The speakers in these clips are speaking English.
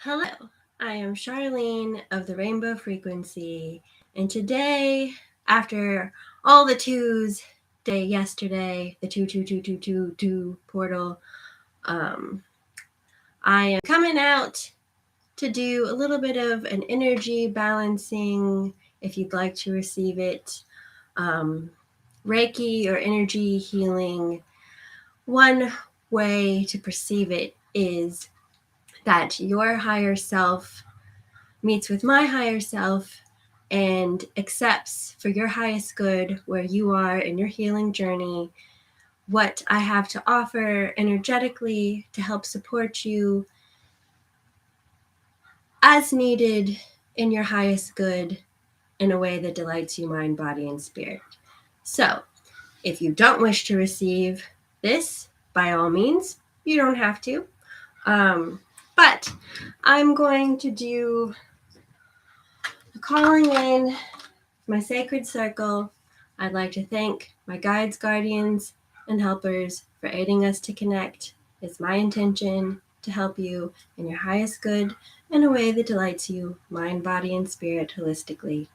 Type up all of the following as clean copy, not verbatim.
Hello, I am Charlene of the Rainbow Frequency, and today, after all the twos day yesterday, the 22222 portal, I am coming out to do a little bit of an energy balancing if you'd like to receive it. Reiki or energy healing, one way to perceive it is that your higher self meets with my higher self and accepts for your highest good where you are in your healing journey, what I have to offer energetically to help support you as needed in your highest good in a way that delights you, mind, body, and spirit. So, if you don't wish to receive this, by all means, you don't have to. But I'm going to do a calling in my sacred circle. I'd like to thank my guides, guardians, and helpers for aiding us to connect. It's my intention to help you in your highest good in a way that delights you, mind, body, and spirit holistically.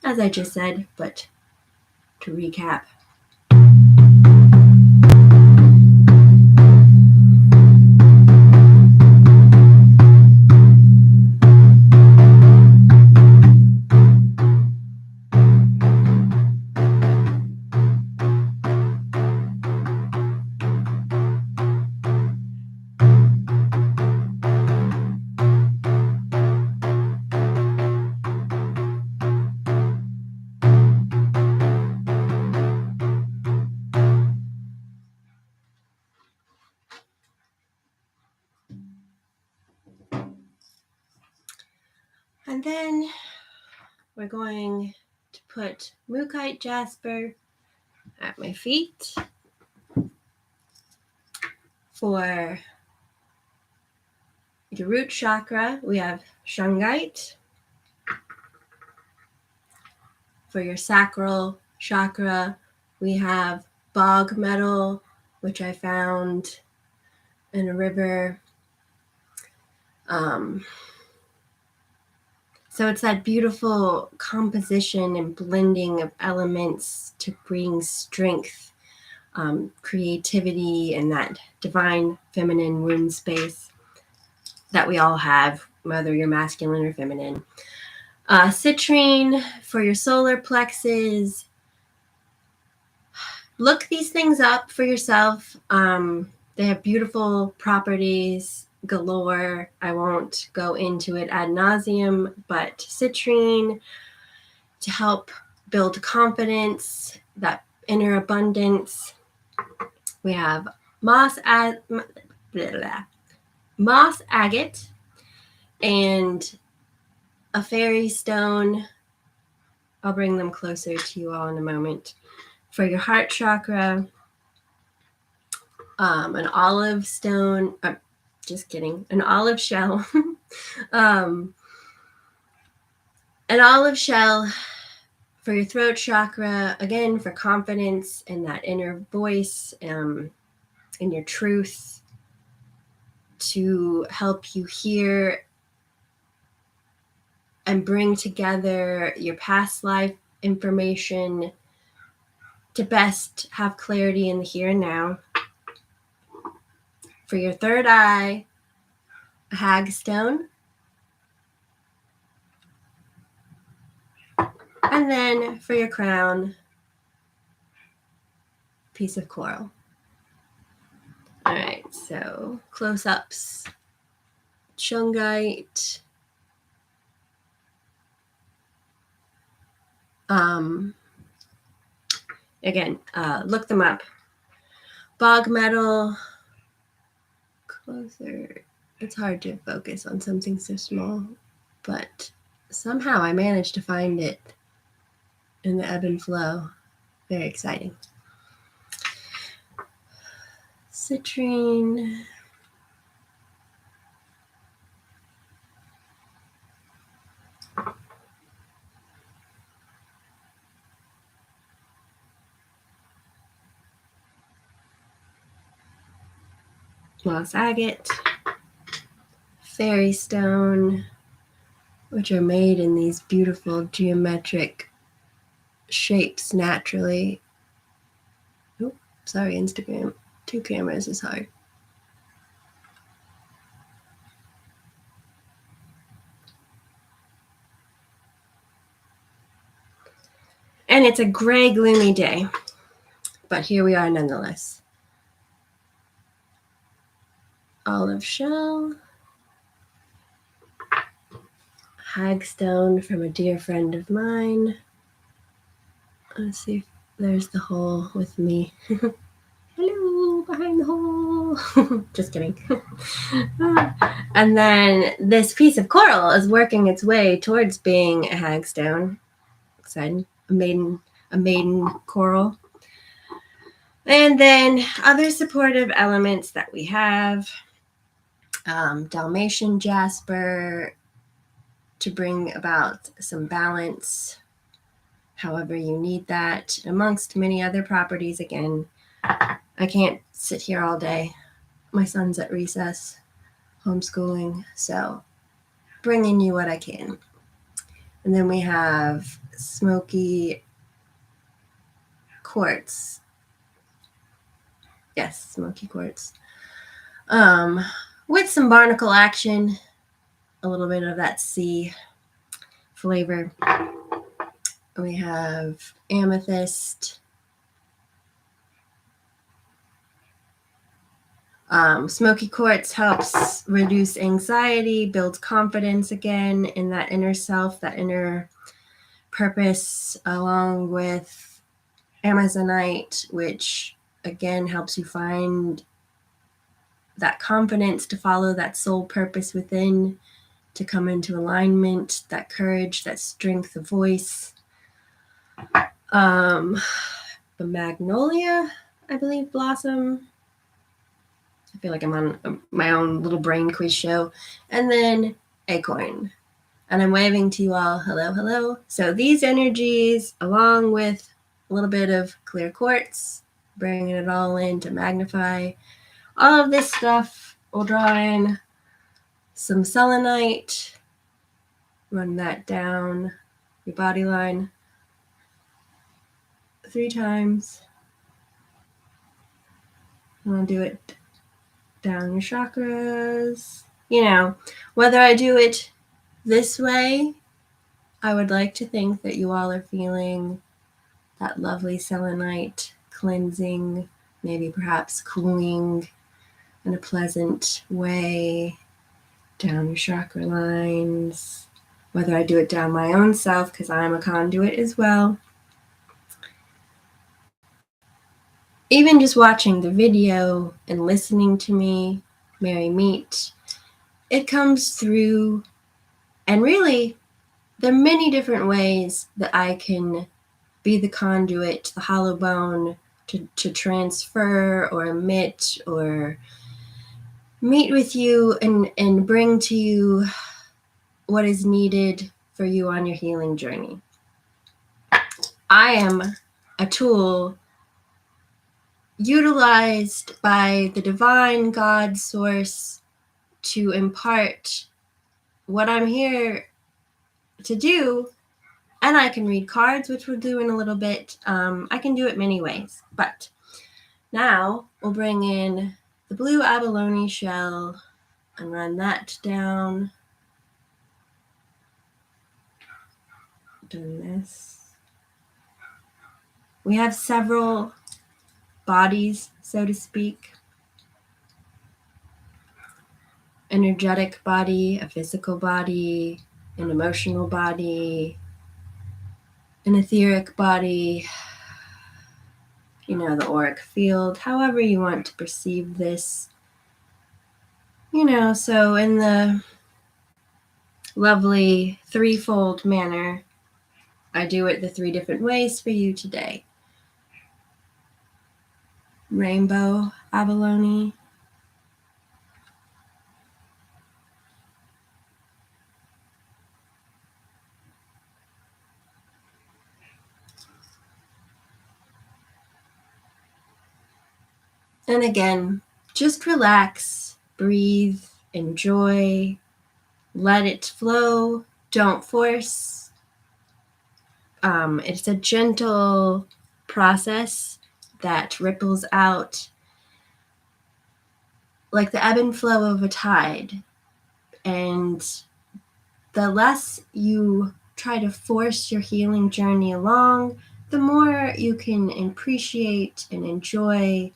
As I just said, but to recap. And then we're going to put Mukite Jasper at my feet for the root chakra. We have Shungite. For your sacral chakra, we have bog metal, which I found in a river. So it's that beautiful composition and blending of elements to bring strength, creativity, and that divine feminine womb space that we all have, whether you're masculine or feminine. Citrine for your solar plexus. Look these things up for yourself. They have beautiful properties galore. I won't go into it ad nauseum, but citrine to help build confidence, that inner abundance. We have moss agate and a fairy stone. I'll bring them closer to you all in a moment. For your heart chakra, an olive stone, just kidding, an olive shell. An olive shell for your throat chakra, again, for confidence and that inner voice, in your truth, to help you hear and bring together your past life information to best have clarity in the here and now. For your third eye, a hagstone. And then for your crown, piece of coral. All right, so close-ups. Shungite. Again, look them up. Bog metal. Closer. It's hard to focus on something so small, but somehow I managed to find it in the ebb and flow. Very exciting. Citrine. Moss agate. fairy stone, which are made in these beautiful geometric shapes naturally. Oh, sorry, Instagram. 2 cameras is hard. And it's a gray, gloomy day, but here we are nonetheless. Olive shell, hagstone from a dear friend of mine. Let's see if there's the hole with me. Hello, behind the hole. Just kidding. And then this piece of coral is working its way towards being a hagstone. Exciting. A maiden coral. And then other supportive elements that we have. Dalmatian jasper to bring about some balance, however you need that, amongst many other properties. Again, I can't sit here all day. My son's at recess, homeschooling, so bringing you what I can. And then we have smoky quartz. Yes, smoky quartz. With some barnacle action, a little bit of that sea flavor. We have amethyst. Smoky quartz helps reduce anxiety, builds confidence again in that inner self, that inner purpose, along with Amazonite, which again helps you find that confidence to follow that soul purpose within, to come into alignment, that courage, that strength of voice. The magnolia, I believe, blossom. I feel like I'm on my own little brain quiz show. And then acorn. And I'm waving to you all. Hello, hello. So these energies, along with a little bit of clear quartz, bringing it all in to magnify all of this stuff. We'll draw in some selenite. Run that down your body line 3 times. I'm going to do it down your chakras. You know, whether I do it this way, I would like to think that you all are feeling that lovely selenite cleansing, maybe perhaps cooling in a pleasant way down your chakra lines. Whether I do it down my own self, because I'm a conduit as well. Even just watching the video and listening to me, Mary Meet, it comes through. And really, there are many different ways that I can be the conduit, the hollow bone, to transfer or emit or meet with you and bring to you what is needed for you on your healing journey. I am a tool utilized by the divine God source to impart what I'm here to do. And I can read cards, which we'll do in a little bit. I can do it many ways. But now we'll bring in the blue abalone shell and run that down. Doing this. We have several bodies, so to speak. Energetic body, a physical body, an emotional body, an etheric body, you know, the auric field, however you want to perceive this. You know, so in the lovely threefold manner, I do it the 3 different ways for you today. Rainbow abalone. And again, just relax, breathe, enjoy, Let it flow. Don't force. It's a gentle process that ripples out like the ebb and flow of a tide. And the less you try to force your healing journey along, the more you can appreciate and enjoy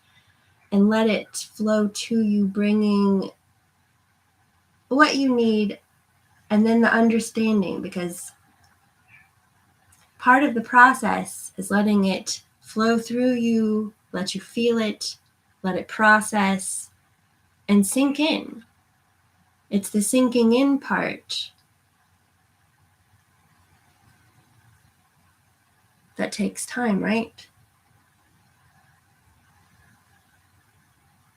and let it flow to you, bringing what you need and then the understanding, because part of the process is letting it flow through you, let you feel it, let it process and sink in. It's the sinking in part that takes time, right?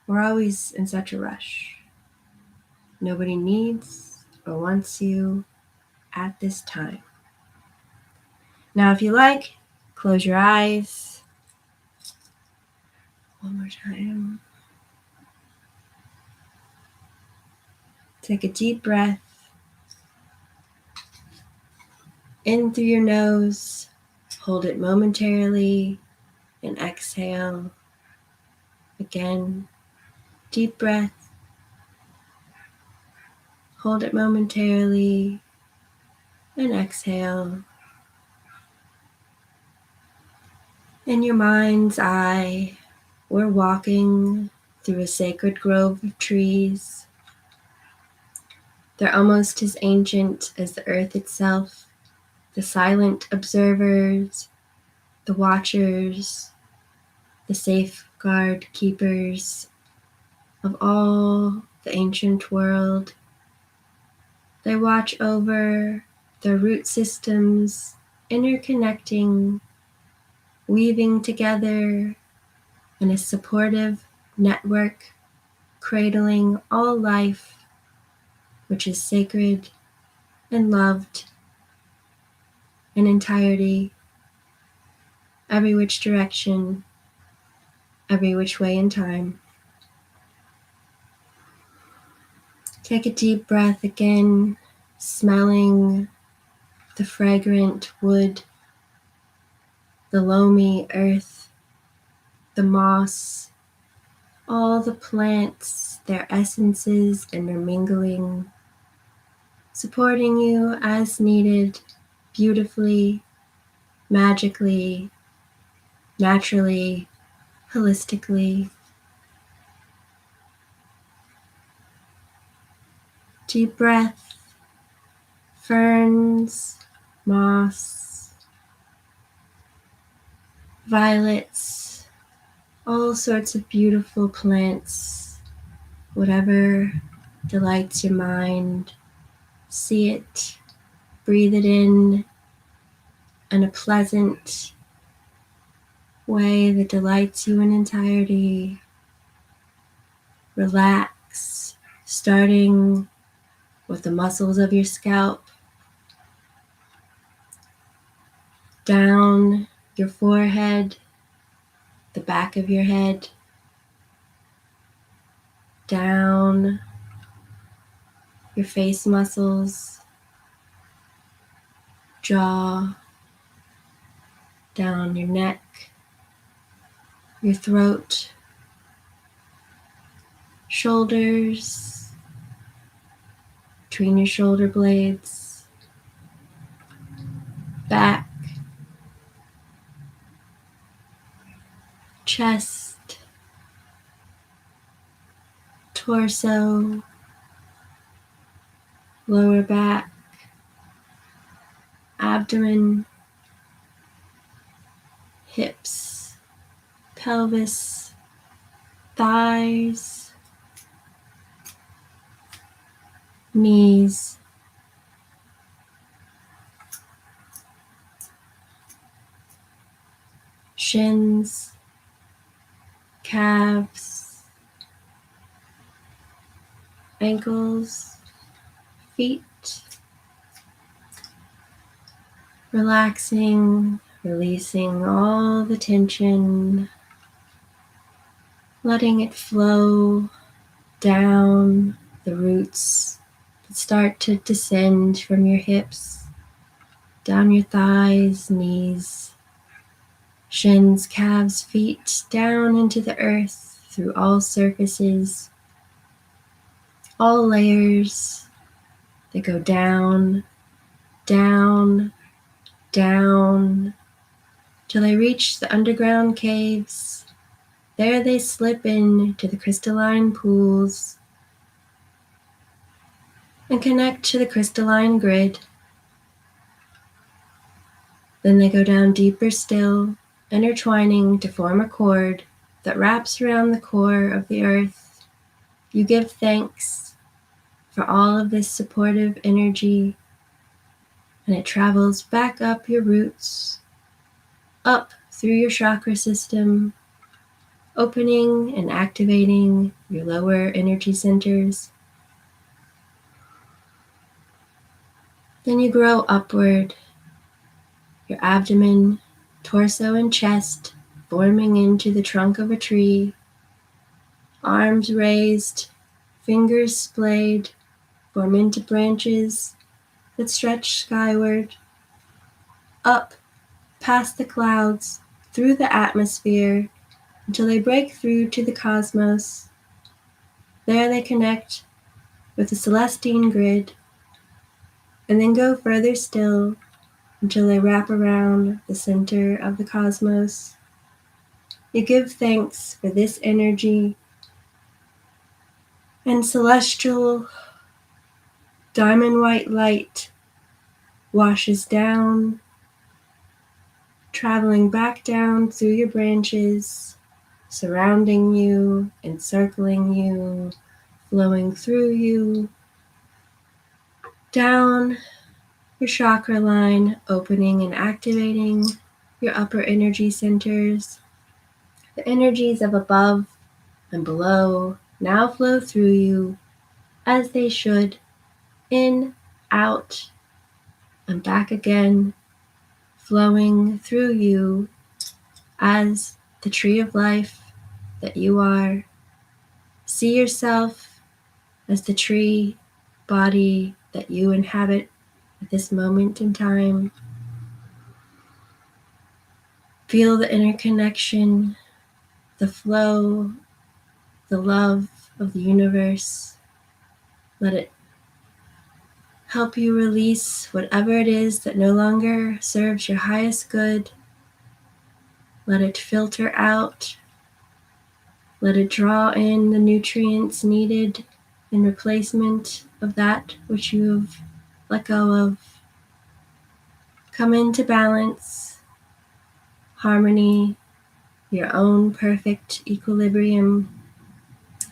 We're always in such a rush. Nobody needs or wants you at this time. Now, if you like, close your eyes. One more time. Take a deep breath in through your nose. Hold it momentarily and exhale. Again, deep breath. Hold it momentarily and exhale. In your mind's eye, we're walking through a sacred grove of trees. They're almost as ancient as the earth itself, the silent observers, the watchers, the safeguard keepers of all the ancient world. They watch over their root systems, interconnecting, weaving together in a supportive network, cradling all life, which is sacred and loved in entirety, every which direction, every which way in time. Take a deep breath again, smelling the fragrant wood, the loamy earth, the moss, all the plants, their essences intermingling, supporting you as needed, beautifully, magically, naturally, holistically. Deep breath, ferns, moss, violets, all sorts of beautiful plants, whatever delights your mind. See it, breathe it in a pleasant way that delights you in entirety. Relax, starting with the muscles of your scalp, down your forehead, the back of your head, down your face muscles, jaw, down your neck, your throat, shoulders, between your shoulder blades, back, chest, torso, lower back, abdomen, hips, pelvis, thighs, knees, shins, calves, ankles, feet, relaxing, releasing all the tension, letting it flow down the roots, the start to descend from your hips, down your thighs, knees, shins, calves, feet, down into the earth, through all surfaces, all layers. They go down, down, down, till they reach the underground caves. There they slip into the crystalline pools and connect to the crystalline grid. Then they go down deeper still, intertwining to form a cord that wraps around the core of the earth. You give thanks for all of this supportive energy, and it travels back up your roots, up through your chakra system, opening and activating your lower energy centers. Then you grow upward, your abdomen, torso, and chest forming into the trunk of a tree, arms raised, fingers splayed, form into branches that stretch skyward, up past the clouds, through the atmosphere, until they break through to the cosmos. There they connect with the celestine grid, and then go further still until they wrap around the center of the cosmos. You give thanks for this energy, and celestial diamond white light washes down, traveling back down through your branches, surrounding you, encircling you, flowing through you, down your chakra line, opening and activating your upper energy centers. The energies of above and below now flow through you as they should, in, out, and back again, flowing through you as the tree of life that you are. See yourself as the tree body that you inhabit at this moment in time. Feel the interconnection, the flow, the love of the universe. Let it help you release whatever it is that no longer serves your highest good. Let it filter out. Let it draw in the nutrients needed in replacement of that which you have let go of. Come into balance, harmony, your own perfect equilibrium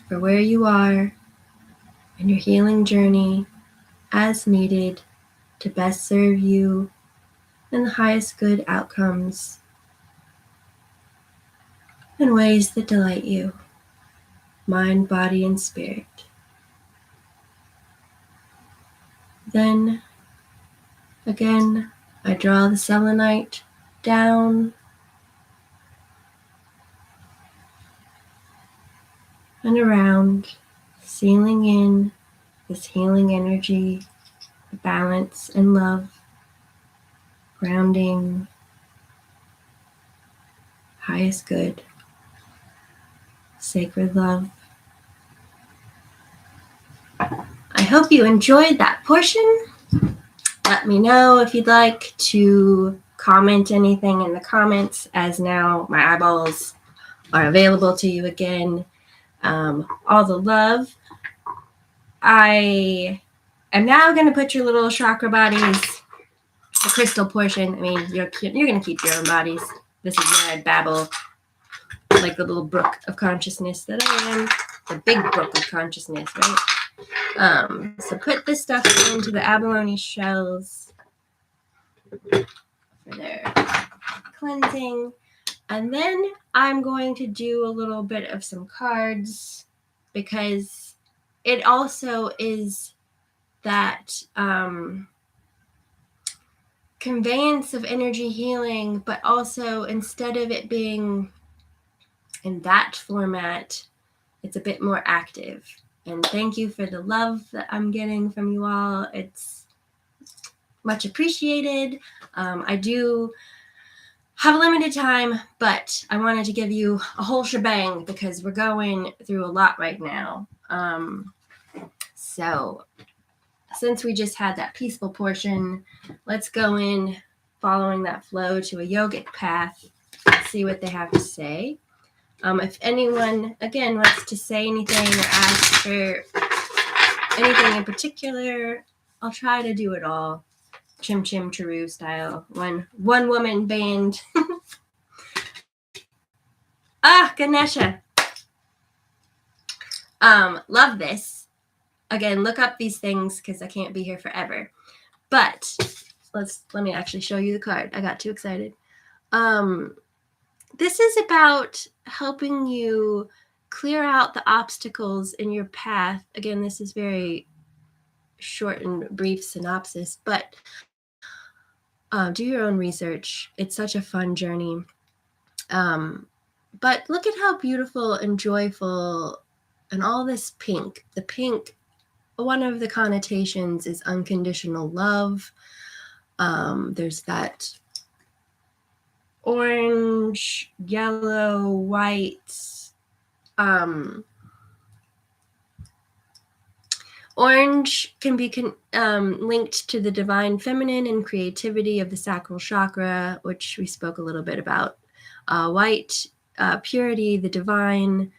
for where you are in your healing journey as needed to best serve you and the highest good outcomes in ways that delight you, mind, body, and spirit. Then, again, I draw the selenite down and around, sealing in this healing energy, balance and love, grounding, highest good, sacred love. I hope you enjoyed that portion. Let me know if you'd like to comment anything in the comments, as now my eyeballs are available to you again. All the love. I am now going to put your little chakra bodies, the crystal portion. I mean, you're going to keep your own bodies. This is where I babble like the little brook of consciousness that I am. The big brook of consciousness, right? So put this stuff into the abalone shells for their cleansing. And then I'm going to do a little bit of some cards, because it also is that conveyance of energy healing, but also instead of it being in that format, it's a bit more active. And thank you for the love that I'm getting from you all. It's much appreciated. I do have a limited time, but I wanted to give you a whole shebang because we're going through a lot right now. So since we just had that peaceful portion, let's go in following that flow to a yogic path. See what they have to say. If anyone, again, wants to say anything or ask for anything in particular, I'll try to do it all. Chim Chim Charu style. One woman band. Ganesha. Love this. Again, look up these things because I can't be here forever. But let me actually show you the card. I got too excited. This is about helping you clear out the obstacles in your path. Again, this is very short and brief synopsis, but do your own research. It's such a fun journey. But look at how beautiful and joyful and all this pink. The pink, one of the connotations is unconditional love. There's that orange, yellow, white. Orange can be linked to the divine feminine and creativity of the sacral chakra, which we spoke a little bit about. White, purity, the divine.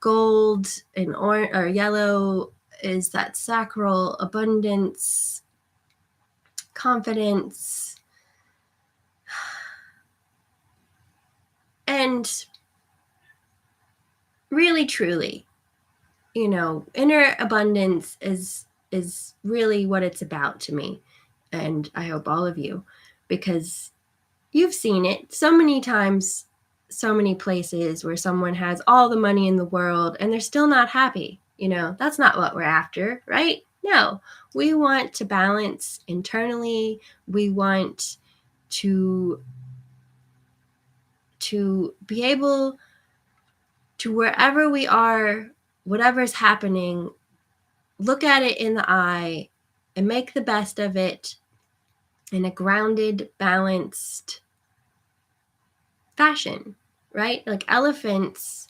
Gold and or yellow is that sacral abundance, confidence, and really, truly, inner abundance is really what it's about to me. And I hope all of you, because you've seen it so many times, so many places where someone has all the money in the world and they're still not happy. That's not what we're after, right? No, we want to balance internally. We want to be able to, wherever we are, whatever's happening, look at it in the eye and make the best of it in a grounded, balanced fashion, right? Like elephants,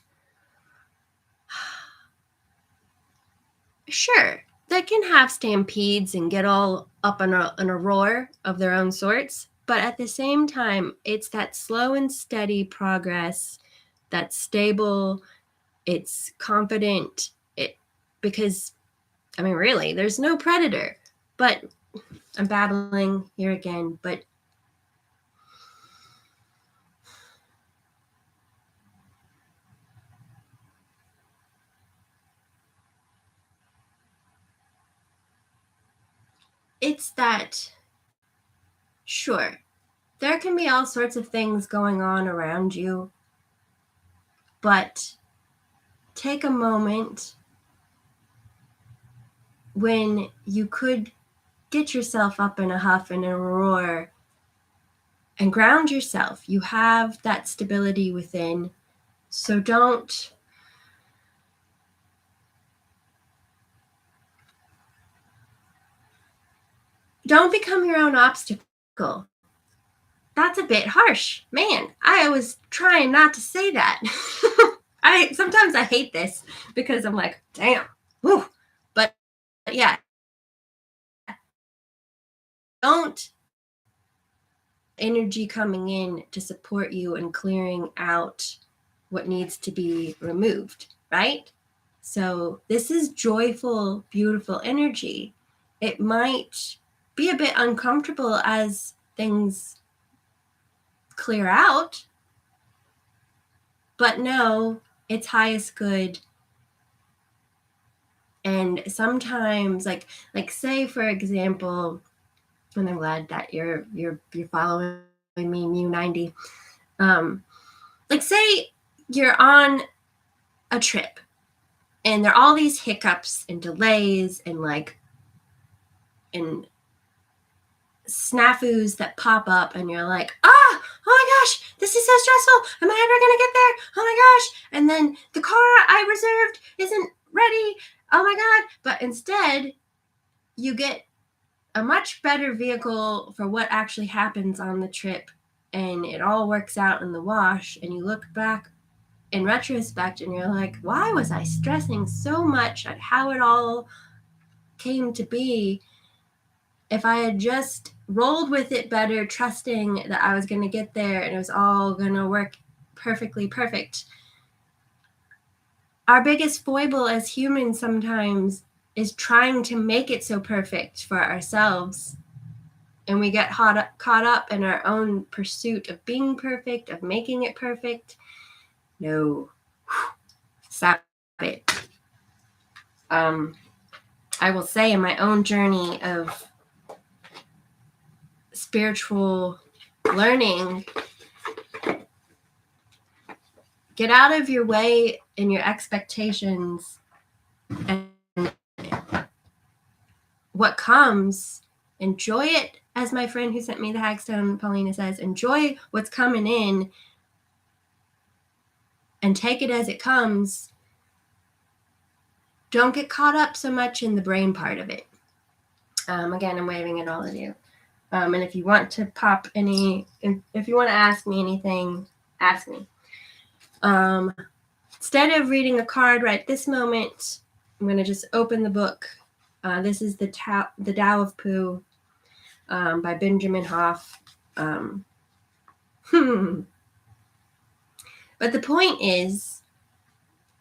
sure, they can have stampedes and get all up in a roar of their own sorts. But at the same time, it's that slow and steady progress that's stable, it's confident, because, really, there's no predator. But I'm babbling here again, but it's that, sure, there can be all sorts of things going on around you, but take a moment when you could get yourself up in a huff and a roar and ground yourself. You have that stability within. So don't become your own obstacle. That's a bit harsh. Man, I was trying not to say that. Sometimes I hate this because I'm like, damn, whew. But yeah, don't energy coming in to support you and clearing out what needs to be removed, right? So this is joyful, beautiful energy. It might be a bit uncomfortable as things clear out, but no, it's highest good. And sometimes, like say for example, and I'm glad that you're following me, Mu90. Like say you're on a trip and there are all these hiccups and delays and snafus that pop up, and you're like, oh my gosh, this is so stressful. Am I ever gonna get there? Oh my gosh. And then the car I reserved isn't ready. oh my God. But instead, you get a much better vehicle for what actually happens on the trip, and it all works out in the wash, and you look back in retrospect and you're like, why was I stressing so much at how it all came to be? If I had just rolled with it better, trusting that I was going to get there and it was all going to work perfectly perfect. Our biggest foible as humans sometimes is trying to make it so perfect for ourselves. And we get caught up in our own pursuit of being perfect, of making it perfect. No. Stop it. I will say in my own journey of spiritual learning, get out of your way in your expectations, and what comes, enjoy it. As my friend who sent me the Hagstone, Paulina, says, enjoy what's coming in and take it as it comes. Don't get caught up so much in the brain part of it. Again, I'm waving at all of you. And if you want to pop any, if you want to ask me anything, ask me. Instead of reading a card right this moment, I'm going to just open the book. This is the Tao of Pooh by Benjamin Hoff. But the point is,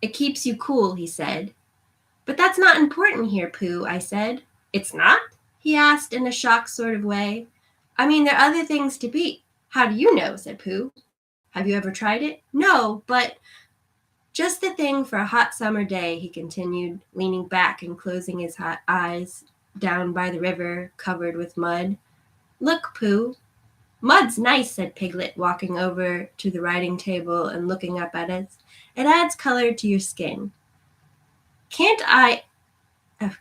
it keeps you cool, he said. But that's not important here, Pooh, I said. It's not? He asked in a shocked sort of way. I mean, there are other things to beat. How do you know? Said Pooh. Have you ever tried it? No, but just the thing for a hot summer day, he continued, leaning back and closing his eyes down by the river, covered with mud. Look, Pooh. Mud's nice, said Piglet, walking over to the writing table and looking up at it. It adds color to your skin. I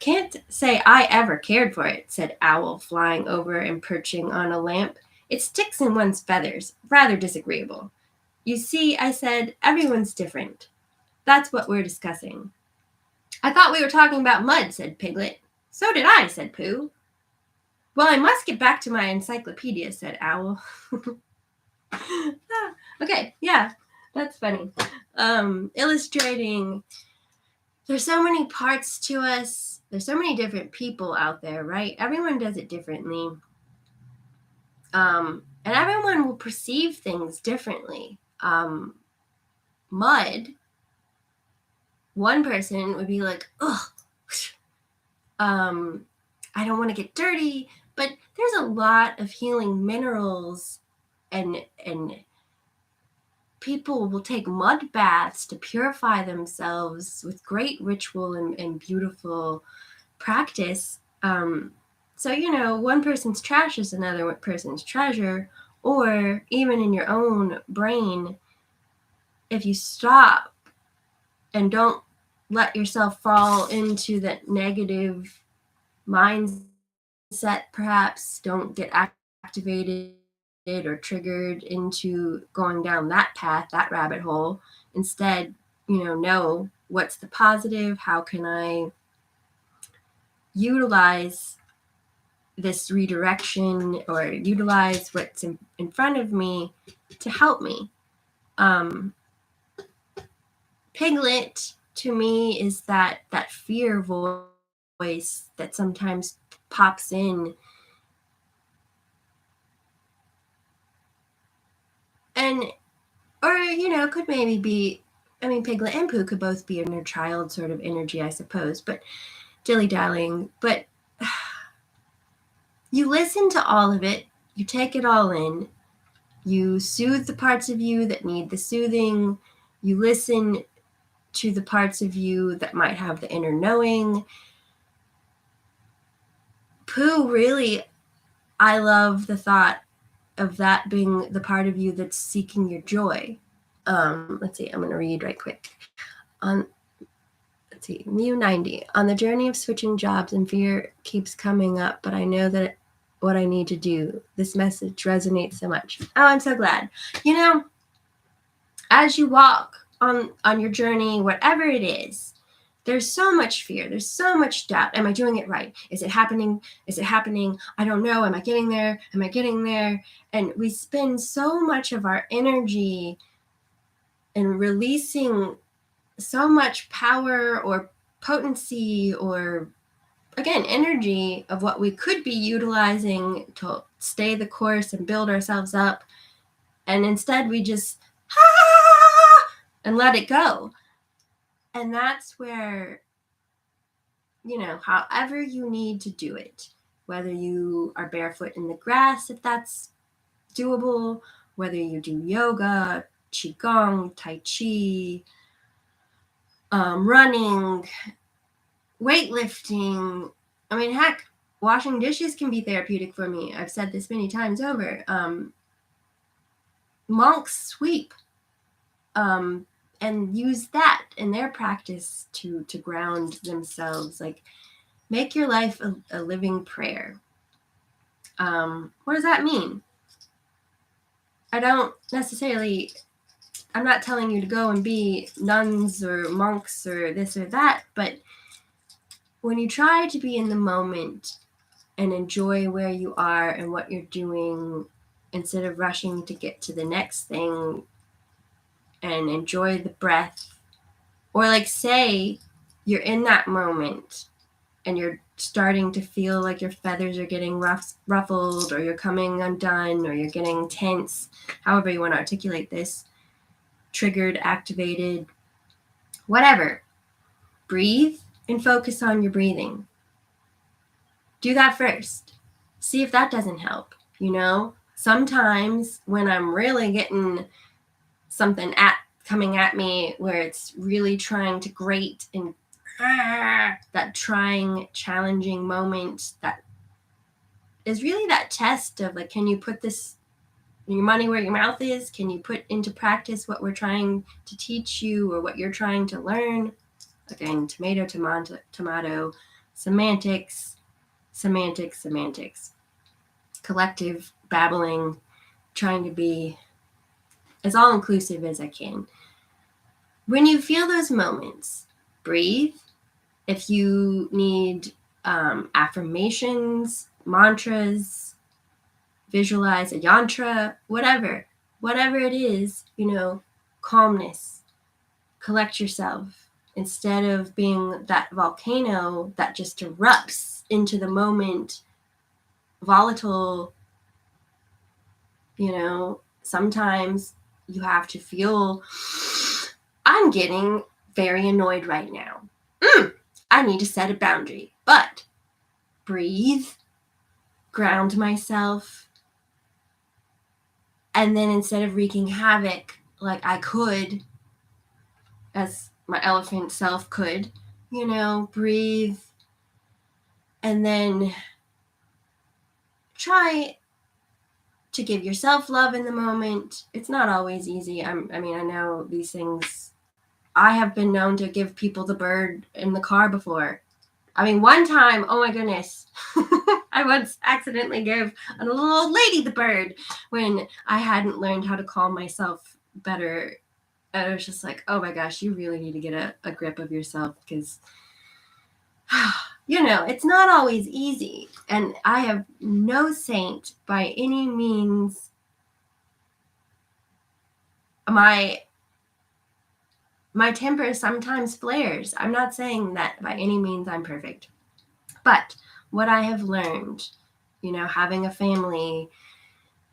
can't say I ever cared for it, said Owl, flying over and perching on a lamp. It sticks in one's feathers. Rather disagreeable. You see, I said, everyone's different. That's what we're discussing. I thought we were talking about mud, said Piglet. So did I, said Pooh. Well, I must get back to my encyclopedia, said Owl. Okay, yeah, that's funny. Illustrating, there's so many parts to us. There's so many different people out there, right? Everyone does it differently. And everyone will perceive things differently. Mud, one person would be like, ugh, I don't want to get dirty, but there's a lot of healing minerals, and people will take mud baths to purify themselves with great ritual and beautiful practice. So, one person's trash is another person's treasure, or even in your own brain, if you stop and don't let yourself fall into that negative mindset, perhaps don't get activated or triggered into going down that path, that rabbit hole. Instead, know what's the positive, how can I utilize this redirection or utilize what's in front of me to help me. Piglet, to me, is that fear voice that sometimes pops in. And, or, could maybe be, Piglet and Pooh could both be in their child sort of energy, I suppose, but dilly-dallying. But you listen to all of it, you take it all in, you soothe the parts of you that need the soothing, you listen to the parts of you that might have the inner knowing. Pooh, really, I love the thought of that being the part of you that's seeking your joy. Let's see, I'm going to read right quick. Mew 90. On the journey of switching jobs, and fear keeps coming up, but I know that what I need to do. This message resonates so much. Oh, I'm so glad. As you walk on your journey, whatever it is, there's so much fear. There's so much doubt. Am I doing it right? Is it happening? Is it happening? I don't know. Am I getting there? Am I getting there? And we spend so much of our energy in releasing so much power or potency or, again, energy of what we could be utilizing to stay the course and build ourselves up. And instead we just and let it go. And that's where, however you need to do it, whether you are barefoot in the grass, if that's doable, whether you do yoga, qigong, tai chi, running, weightlifting. I mean, heck, washing dishes can be therapeutic for me. I've said this many times over. Monks sweep and use that in their practice to ground themselves. Like, make your life a living prayer. What does that mean? I'm not telling you to go and be nuns or monks or this or that, but when you try to be in the moment and enjoy where you are and what you're doing, instead of rushing to get to the next thing, and enjoy the breath, or like, say you're in that moment and you're starting to feel like your feathers are getting ruffled, or you're coming undone, or you're getting tense, however you want to articulate this, triggered, activated, whatever. Breathe and focus on your breathing. Do that first. See if that doesn't help. Sometimes when I'm really getting something coming at me where it's really trying to grate, and that trying, challenging moment that is really that test of, like, can you put your money where your mouth is? Can you put into practice what we're trying to teach you or what you're trying to learn? Again, tomato, semantics, collective babbling, trying to be as all-inclusive as I can. When you feel those moments, breathe. If you need affirmations, mantras, visualize a yantra, whatever it is, calmness. Collect yourself. Instead of being that volcano that just erupts into the moment, volatile, sometimes you have to feel, I'm getting very annoyed right now. I need to set a boundary. But breathe, ground myself, and then instead of wreaking havoc like I could, as my elephant self could, breathe, and then try to give yourself love in the moment. It's not always easy. I know these things. I have been known to give people the bird in the car before. One time, oh my goodness, I once accidentally gave a little old lady the bird when I hadn't learned how to calm myself better. I was just like, oh my gosh, you really need to get a grip of yourself, because, it's not always easy. And I am no saint by any means. My temper sometimes flares. I'm not saying that by any means I'm perfect. But what I have learned, having a family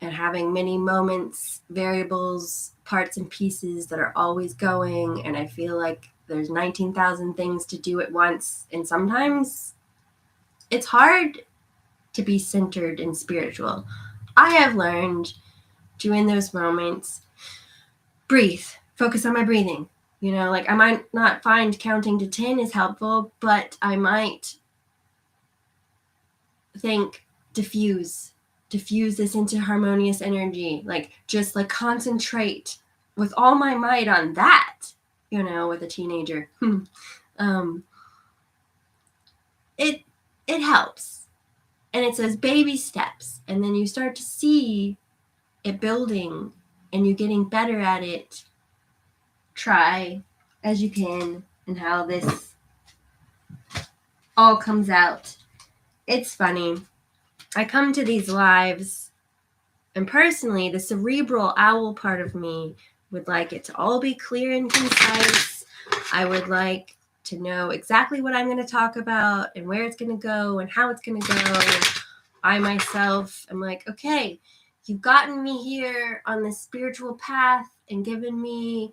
and having many moments, variables, parts and pieces that are always going, and I feel like there's 19,000 things to do at once, and sometimes it's hard to be centered and spiritual. I have learned to, in those moments, breathe, focus on my breathing. I might not find counting to 10 is helpful, but I might think, diffuse this into harmonious energy, just concentrate with all my might on that, with a teenager. It helps, and it's those baby steps, and then you start to see it building and you getting better at it. Try as you can, and how this all comes out. It's funny. I come to these lives, and personally, the cerebral owl part of me would like it to all be clear and concise. I would like to know exactly what I'm going to talk about and where it's going to go and how it's going to go. And I myself am like, okay, you've gotten me here on this spiritual path and given me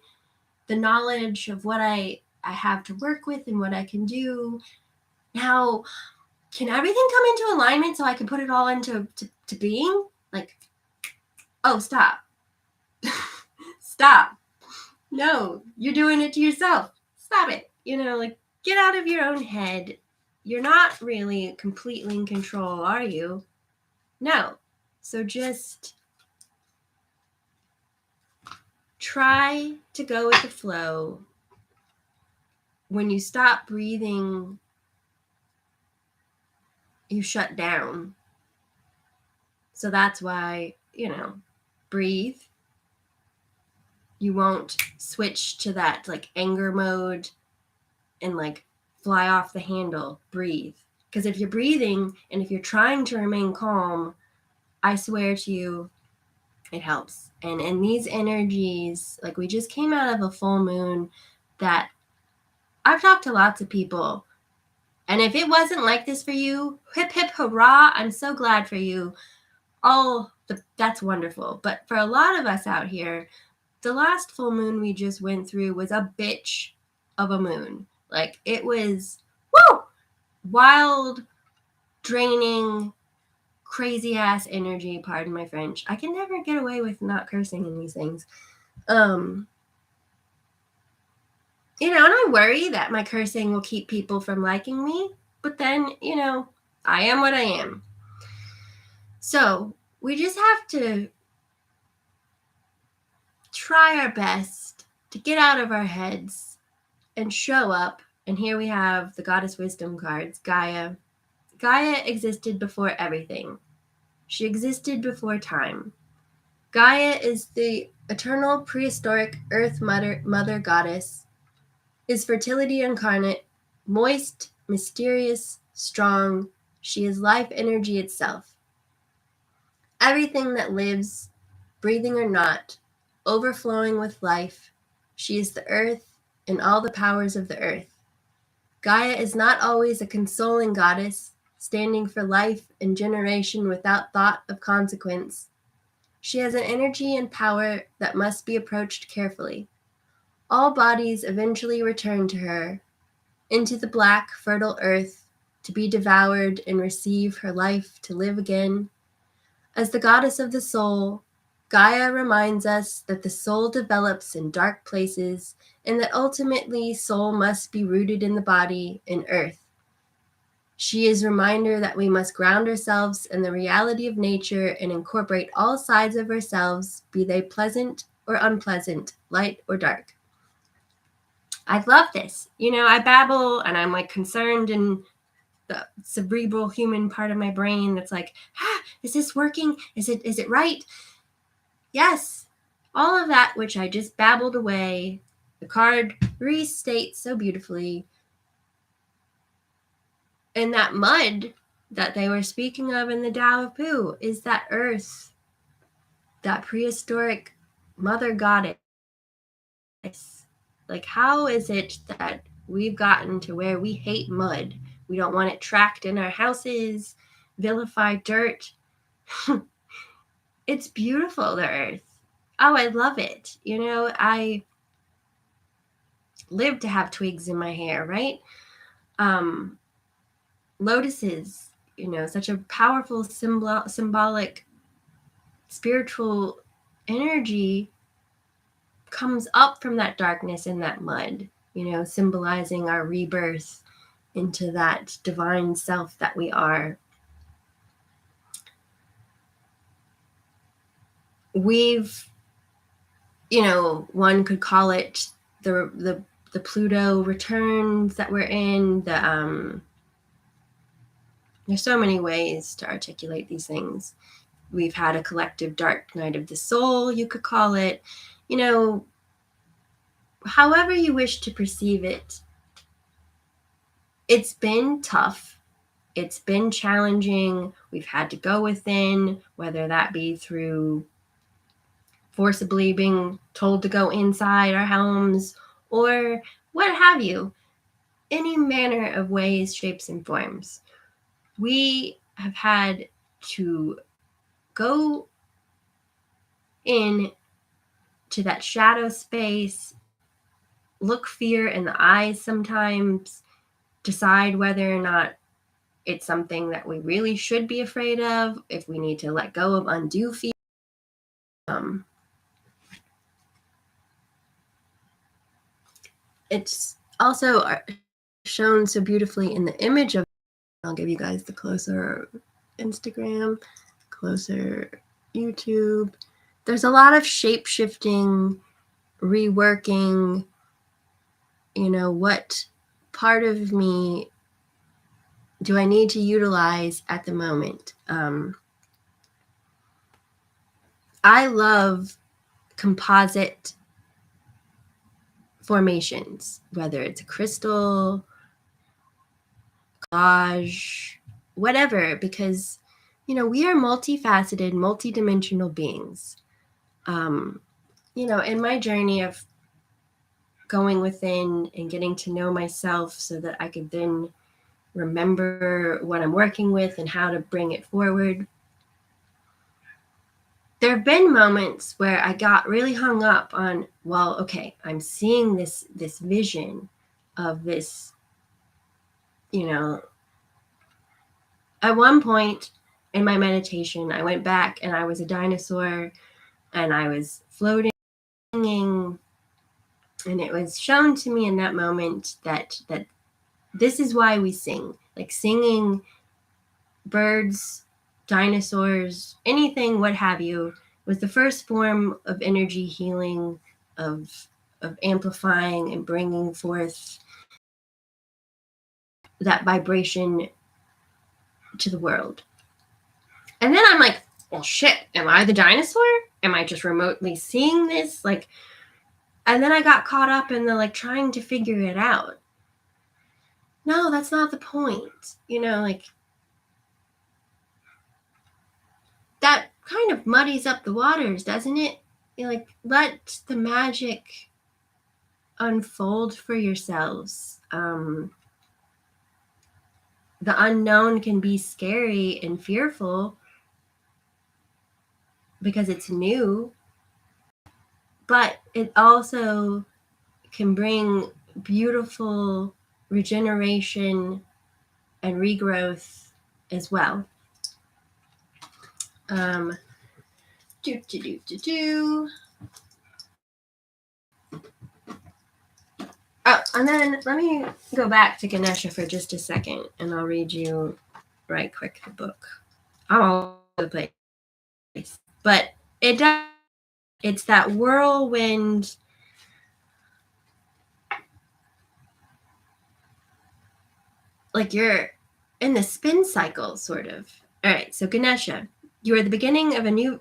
the knowledge of what I have to work with and what I can do. Now, can everything come into alignment so I can put it all into being? Like, oh, stop. Stop. No, you're doing it to yourself. Stop it. Like, get out of your own head. You're not really completely in control, are you? No. So just try to go with the flow. When you stop breathing, you shut down. So that's why, breathe. You won't switch to that like anger mode and like fly off the handle. Breathe. Because if you're breathing and if you're trying to remain calm, I swear to you, it helps. And these energies, like we just came out of a full moon that I've talked to lots of people. And if it wasn't like this for you, hip, hip, hurrah, I'm so glad for you. That's wonderful. But for a lot of us out here, the last full moon we just went through was a bitch of a moon. Like, it was, wild, draining, crazy ass energy, pardon my French. I can never get away with not cursing in these things. And I worry that my cursing will keep people from liking me, but then, I am what I am. So we just have to try our best to get out of our heads and show up. And here we have the Goddess Wisdom cards, Gaia. Gaia existed before everything. She existed before time. Gaia is the eternal prehistoric earth mother goddess, is fertility incarnate, moist, mysterious, strong. She is life energy itself. Everything that lives, breathing or not, overflowing with life. She is the earth and all the powers of the earth. Gaia is not always a consoling goddess, standing for life and generation without thought of consequence. She has an energy and power that must be approached carefully. All bodies eventually return to her, into the black, fertile earth, to be devoured and receive her life to live again. As the goddess of the soul, Gaia reminds us that the soul develops in dark places and that ultimately soul must be rooted in the body, in earth. She is a reminder that we must ground ourselves in the reality of nature and incorporate all sides of ourselves, be they pleasant or unpleasant, light or dark. I love this. I babble and I'm like concerned in the cerebral human part of my brain that's like, is this working? Is it right? Yes. All of that which I just babbled away, the card restates so beautifully. And that mud that they were speaking of in the Tao of Pooh is that earth, that prehistoric mother goddess. Like, how is it that we've gotten to where we hate mud? We don't want it tracked in our houses, vilify dirt. It's beautiful, the earth. Oh, I love it. I live to have twigs in my hair, right? Lotuses, such a powerful symbolic spiritual energy comes up from that darkness and that mud, symbolizing our rebirth into that divine self that we are. We've, one could call it the Pluto returns that we're in. There's so many ways to articulate these things. We've had a collective dark night of the soul, you could call it. However you wish to perceive it, it's been tough. It's been challenging. We've had to go within, whether that be through forcibly being told to go inside our homes or what have you, any manner of ways, shapes, and forms. We have had to go in to that shadow space, look fear in the eyes sometimes, decide whether or not it's something that we really should be afraid of, if we need to let go of undue fear. It's also shown so beautifully in the image of, I'll give you guys the closer Instagram, closer YouTube. There's a lot of shape-shifting, reworking, what part of me do I need to utilize at the moment? I love composite formations, whether it's a crystal, collage, whatever, because, we are multifaceted, multidimensional beings. In my journey of going within and getting to know myself so that I could then remember what I'm working with and how to bring it forward, there have been moments where I got really hung up on, well, okay, I'm seeing this vision of this, at one point in my meditation, I went back and I was a dinosaur and I was floating, and it was shown to me in that moment that this is why we sing. Like singing, birds, dinosaurs, anything, what have you, was the first form of energy healing, of amplifying and bringing forth that vibration to the world. And then I'm like, well, shit, am I the dinosaur? Am I just remotely seeing this? And then I got caught up in the trying to figure it out. No, that's not the point. That kind of muddies up the waters, doesn't it? Let the magic unfold for yourselves. The unknown can be scary and fearful because it's new, but it also can bring beautiful regeneration and regrowth as well. Oh, and then let me go back to Ganesha for just a second, and I'll read you right quick the book. I'm all over the place, but it's that whirlwind. You're in the spin cycle, sort of. All right, so Ganesha, you are at the beginning of a new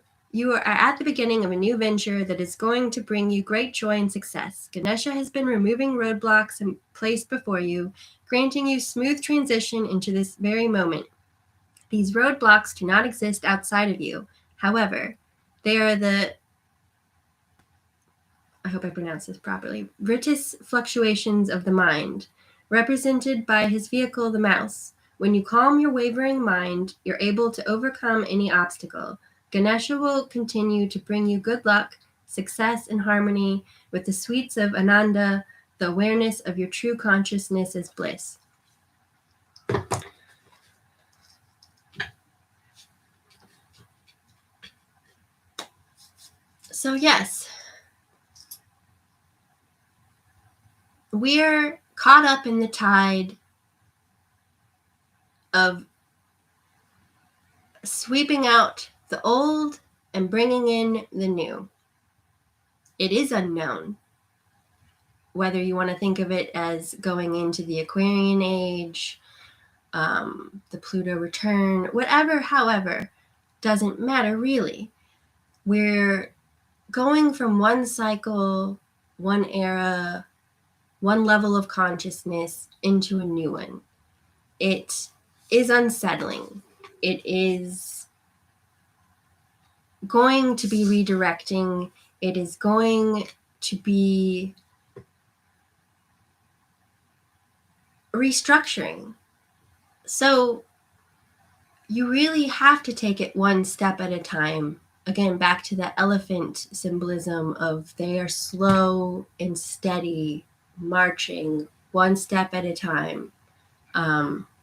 venture that is going to bring you great joy and success. Ganesha has been removing roadblocks and placed before you, granting you smooth transition into this very moment. These roadblocks do not exist outside of you. However, they are I hope I pronounced this properly, ritus fluctuations of the mind, represented by his vehicle, the mouse. When you calm your wavering mind, you're able to overcome any obstacle. Ganesha will continue to bring you good luck, success, and harmony with the sweets of Ananda, the awareness of your true consciousness as bliss. So yes, we're caught up in the tide of sweeping out the old and bringing in the new. It is unknown, whether you want to think of it as going into the Aquarian age, the Pluto return, whatever, however, doesn't matter really. We're going from one cycle, one era, one level of consciousness into a new one. it is unsettling. It is going to be redirecting. It is going to be restructuring. So you really have to take it one step at a time. Again, back to the elephant symbolism of they are slow and steady, marching one step at a time.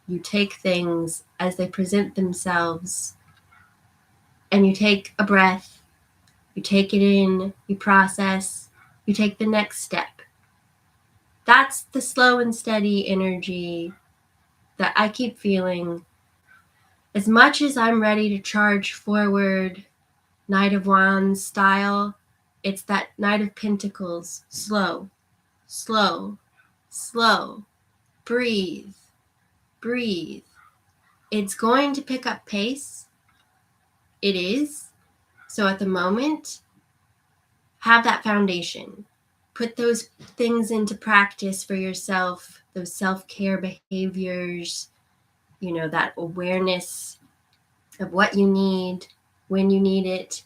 You take things as they present themselves, and you take a breath, you take it in, you process, you take the next step. That's the slow and steady energy that I keep feeling. As much as I'm ready to charge forward, Knight of Wands style, it's that Knight of Pentacles. Slow, slow, slow. Breathe, breathe. It's going to pick up pace. It is. So at the moment, have that foundation. Put those things into practice for yourself, those self-care behaviors, that awareness of what you need, when you need it,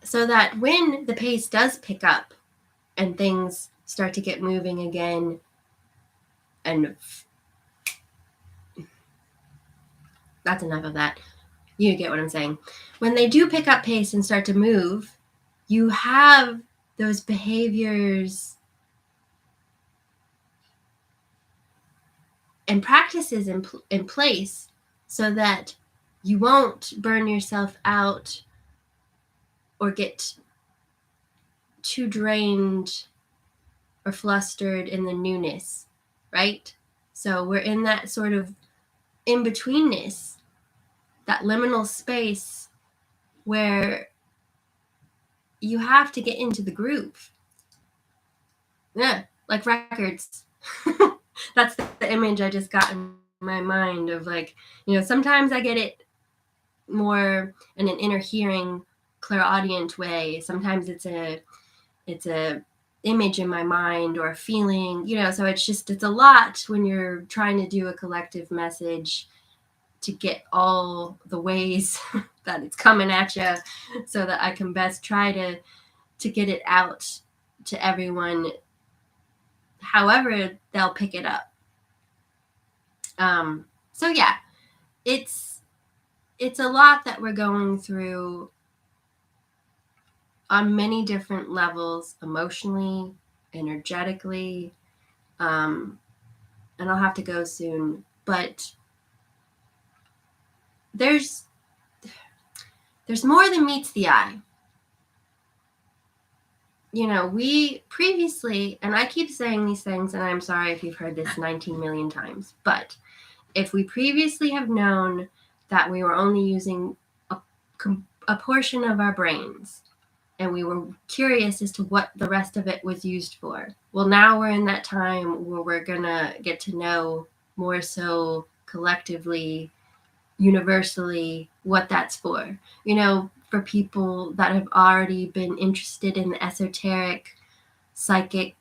so that when the pace does pick up and things start to get moving again, and that's enough of that. You get what I'm saying. When they do pick up pace and start to move, you have those behaviors and practices in place so that you won't burn yourself out or get too drained or flustered in the newness, right? So we're in that sort of in-betweenness, that liminal space where you have to get into the groove. Yeah, like records. That's the image I just got in my mind of, like, sometimes I get it more in an inner hearing, clairaudient way. Sometimes it's a image in my mind or a feeling, so it's a lot when you're trying to do a collective message to get all the ways that it's coming at you so that I can best try to get it out to everyone however they'll pick it up. So yeah, it's a lot that we're going through on many different levels, emotionally, energetically, and I'll have to go soon, but there's more than meets the eye. We previously, and I keep saying these things, and I'm sorry if you've heard this 19 million times, but if we previously have known that we were only using a portion of our brains, and we were curious as to what the rest of it was used for, well, now we're in that time where we're gonna get to know more so collectively, universally, what that's for. For people that have already been interested in the esoteric, psychic,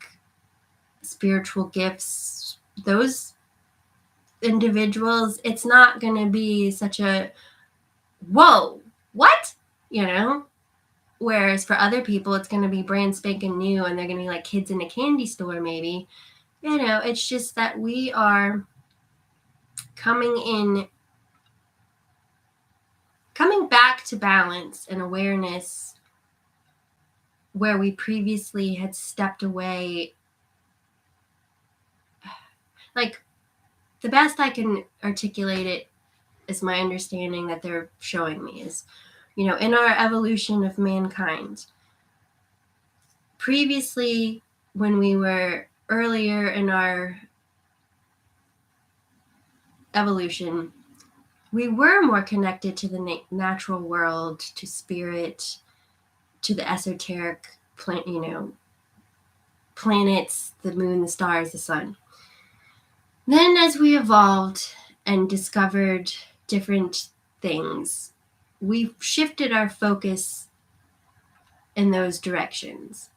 spiritual gifts, those individuals, it's not going to be such a, whoa, what? Whereas for other people, it's going to be brand spanking new, and they're going to be like kids in a candy store, maybe. It's just that we are coming back to balance and awareness where we previously had stepped away. Like, the best I can articulate it is my understanding that they're showing me is, in our evolution of mankind, previously, when we were earlier in our evolution, we were more connected to the natural world, to spirit, to the esoteric planets, the moon, the stars, the sun. Then as we evolved and discovered different things, we shifted our focus in those directions.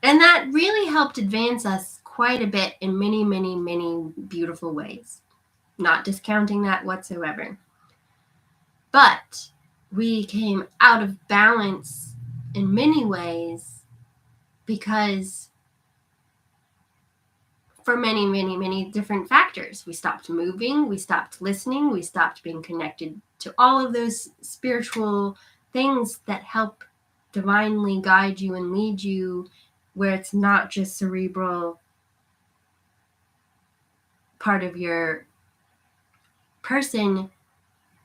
And that really helped advance us quite a bit in many, many, many beautiful ways. Not discounting that whatsoever. But we came out of balance in many ways because for many, many, many different factors. We stopped moving, we stopped listening, we stopped being connected to all of those spiritual things that help divinely guide you and lead you, where it's not just cerebral part of your person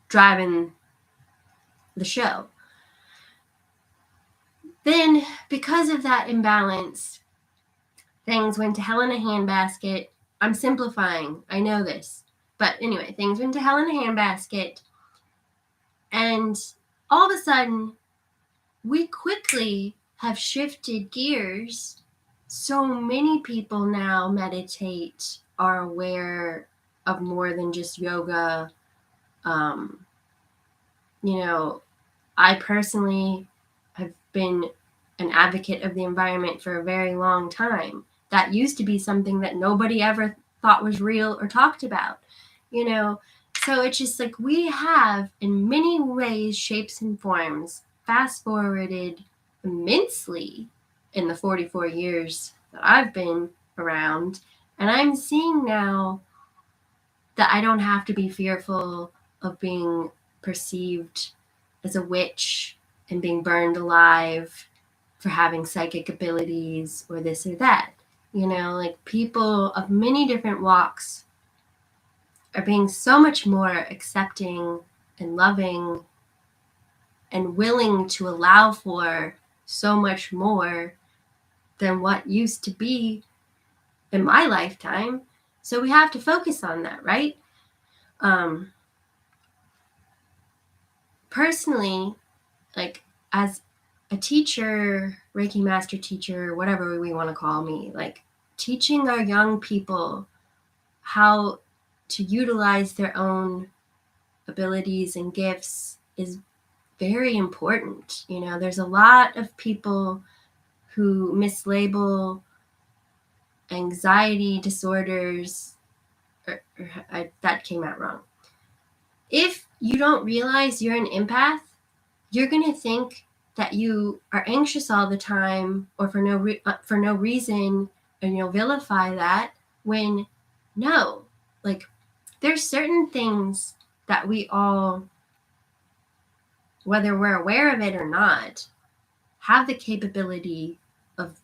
driving the show. Then, because of that imbalance, things went to hell in a handbasket. I'm simplifying, I know this. But anyway, things went to hell in a handbasket. And all of a sudden, we quickly have shifted gears. So many people now meditate, are aware of more than just yoga. I personally have been an advocate of the environment for a very long time. That used to be something that nobody ever thought was real or talked about, So it's just like we have, in many ways, shapes and forms, fast forwarded immensely in the 44 years that I've been around. And I'm seeing now that I don't have to be fearful of being perceived as a witch and being burned alive for having psychic abilities or this or that. Like people of many different walks are being so much more accepting and loving and willing to allow for so much more than what used to be in my lifetime. So we have to focus on that, right? Personally, like as a teacher, Reiki master teacher, whatever we want to call me, like teaching our young people how to utilize their own abilities and gifts is very important. There's a lot of people who mislabel anxiety disorders, that came out wrong. If you don't realize you're an empath, you're going to think that you are anxious all the time or for no reason, and you'll vilify that when no, like there's certain things that we all, whether we're aware of it or not, have the capability of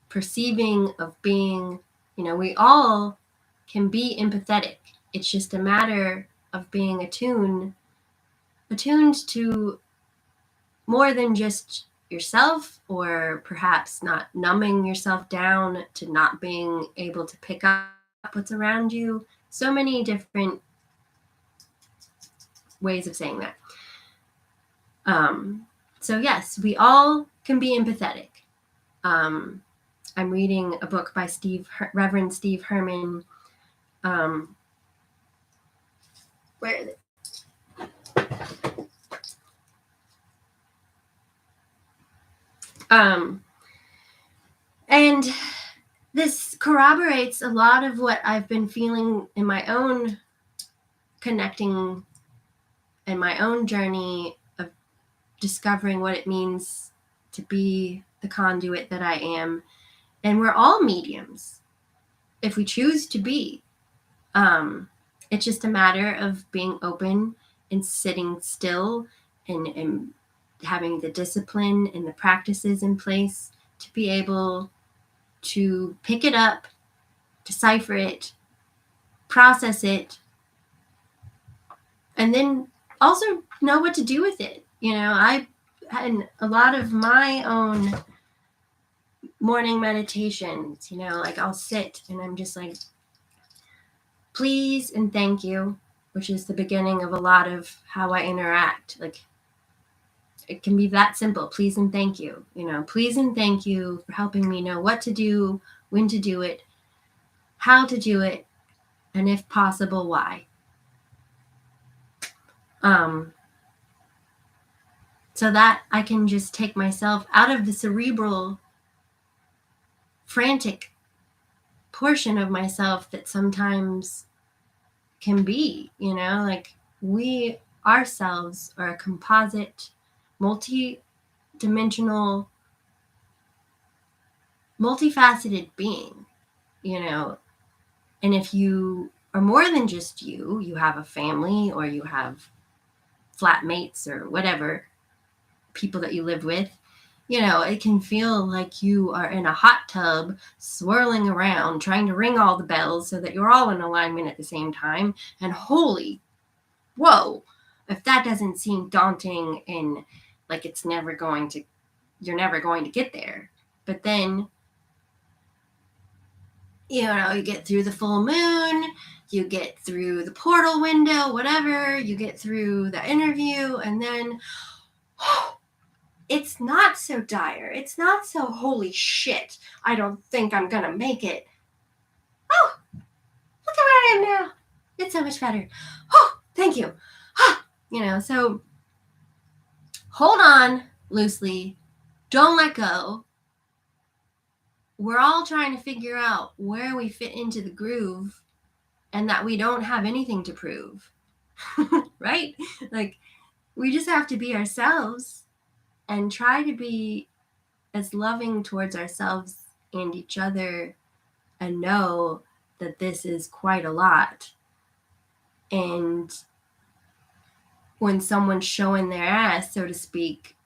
perceiving, of being, we all can be empathetic. It's just a matter of being attuned to more than just yourself, or perhaps not numbing yourself down to not being able to pick up what's around you. So many different ways of saying that. So yes, we all can be empathetic. I'm reading a book by Reverend Steve Herman. Where is it? And this corroborates a lot of what I've been feeling in my own connecting and my own journey of discovering what it means to be the conduit that I am. And we're all mediums if we choose to be. It's just a matter of being open and sitting still and having the discipline and the practices in place to be able to pick it up, decipher it, process it, and then also know what to do with it. I had a lot of my own morning meditations, like I'll sit and I'm just like, please and thank you, which is the beginning of a lot of how I interact. Like it can be that simple. Please and thank you. Please and thank you for helping me know what to do, when to do it, how to do it, and if possible, why. So that I can just take myself out of the cerebral, frantic portion of myself that sometimes can be, like we ourselves are a composite, multi-dimensional, multifaceted being, and if you are more than just you have a family or you have flatmates or whatever, people that you live with, it can feel like you are in a hot tub swirling around trying to ring all the bells so that you're all in alignment at the same time. And holy, whoa, if that doesn't seem daunting and like you're never going to get there. But then, you get through the full moon, you get through the portal window, whatever, you get through the interview, and then it's not so dire. It's not so holy shit, I don't think I'm gonna make it. Oh, look at where I am now. It's so much better. Oh, thank you. So hold on loosely. Don't let go. We're all trying to figure out where we fit into the groove and that we don't have anything to prove. Right? Like, we just have to be ourselves and try to be as loving towards ourselves and each other and know that this is quite a lot. And when someone's showing their ass, so to speak,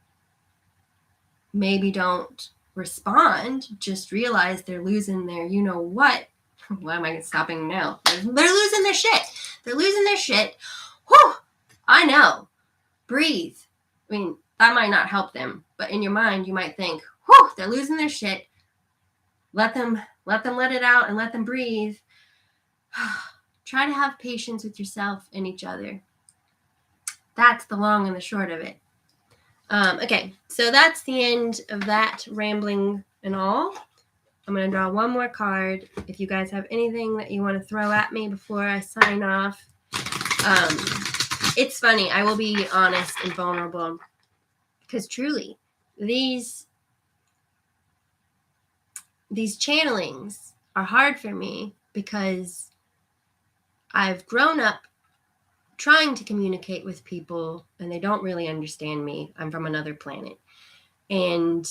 maybe don't respond, just realize they're losing their what. Why am I stopping now? They're losing their shit. They're losing their shit. Whew! I know. Breathe. I mean, that might not help them, but in your mind, you might think, whew, they're losing their shit. Let them let it out and let them breathe. Try to have patience with yourself and each other. That's the long and the short of it. Okay, so that's the end of that rambling and all. I'm going to draw one more card. If you guys have anything that you want to throw at me before I sign off. It's funny. I will be honest and vulnerable because truly, these channelings are hard for me because I've grown up trying to communicate with people and they don't really understand me. I'm from another planet. And